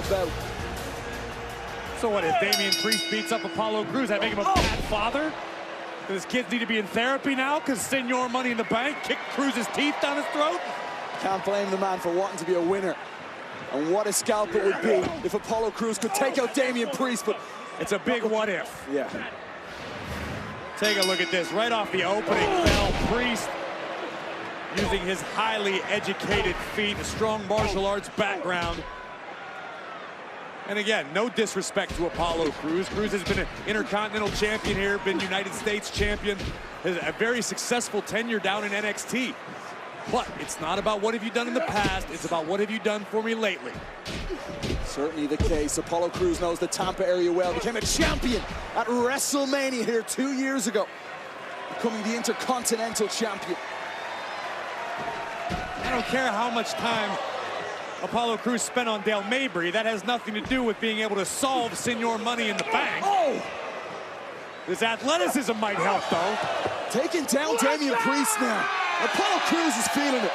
bout. So what, if Damian Priest beats up Apollo Crews, that make him a bad father? Do his kids need to be in therapy now because Senor Money in the Bank kicked Cruz's teeth down his throat? Can't blame the man for wanting to be a winner. And what a scalp it would be if Apollo Crews could take out Damian Priest, but it's a big what if. Yeah. Take a look at this. Right off the opening bell, Priest using his highly educated feet, a strong martial arts background. And again, no disrespect to Apollo Crews. Crews has been an Intercontinental Champion here, been United States Champion, has a very successful tenure down in NXT. But it's not about what have you done in the past, it's about what have you done for me lately. Certainly the case. Apollo Crews knows the Tampa area well, became a champion at WrestleMania here 2 years ago, becoming the Intercontinental Champion. I don't care how much time Apollo Crews spent on Dale Mabry. That has nothing to do with being able to solve Senor Money in the Bank. Oh! His athleticism might help, though. Taking down Damian Priest now. Apollo Crews is feeling it.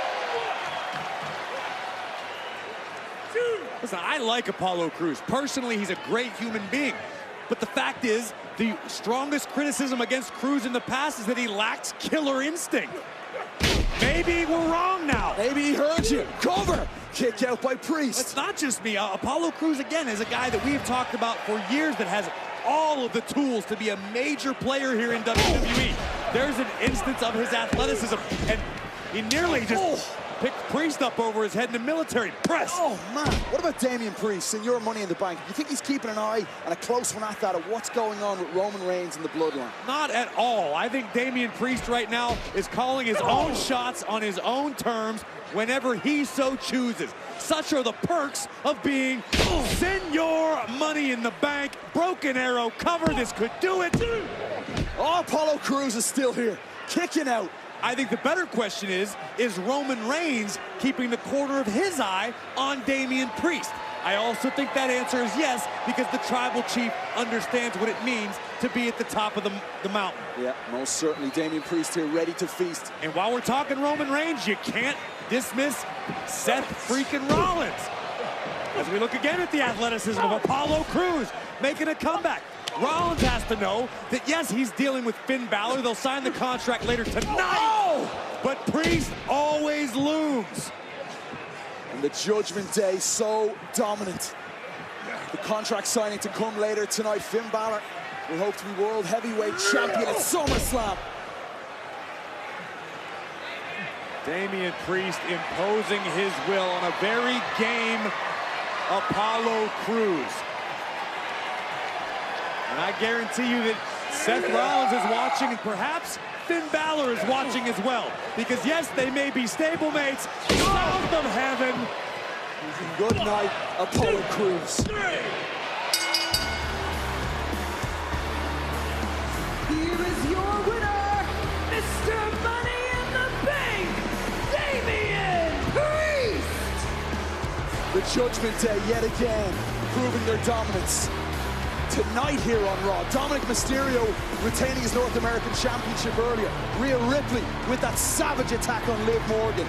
Listen, I like Apollo Crews. Personally, he's a great human being. But the fact is, the strongest criticism against Crews in the past is that he lacks killer instinct. Maybe we're wrong now. Maybe he heard you. Cover. Kick out by Priest. It's not just me. Apollo Crews, again, is a guy that we've talked about for years that has all of the tools to be a major player here in WWE. There's an instance of his athleticism, and he nearly just picked Priest up over his head in the military press. Oh, man. What about Damian Priest, Senor Money in the Bank? You think he's keeping an eye and a close one at that of what's going on with Roman Reigns and the Bloodline? Not at all. I think Damian Priest right now is calling his own shots on his own terms whenever he so chooses. Such are the perks of being Senor Money in the Bank. Broken Arrow cover. This could do it. Oh, Apollo Crews is still here, kicking out. I think the better question is Roman Reigns keeping the corner of his eye on Damian Priest? I also think that answer is yes, because the tribal chief understands what it means to be at the top of the mountain. Yeah, most certainly. Damian Priest here, ready to feast. And while we're talking Roman Reigns, you can't dismiss Seth freaking Rollins. As we look again at the athleticism of Apollo Crews making a comeback. Rollins has to know that, yes, he's dealing with Finn Balor. They'll sign the contract later tonight. But Priest always looms. And the Judgment Day so dominant. The contract signing to come later tonight. Finn Balor will hope to be World Heavyweight Champion at SummerSlam. Damian Priest imposing his will on a very game Apollo Crews. And I guarantee you that Seth Rollins is watching, and perhaps Finn Balor is watching as well. Because yes, they may be stablemates south of heaven. Good night, Apollo Crews. Here is your winner, Mr. Money in the Bank, Damian Priest! The Judgment Day yet again proving their dominance. Tonight here on Raw, Dominic Mysterio retaining his North American Championship earlier. Rhea Ripley with that savage attack on Liv Morgan.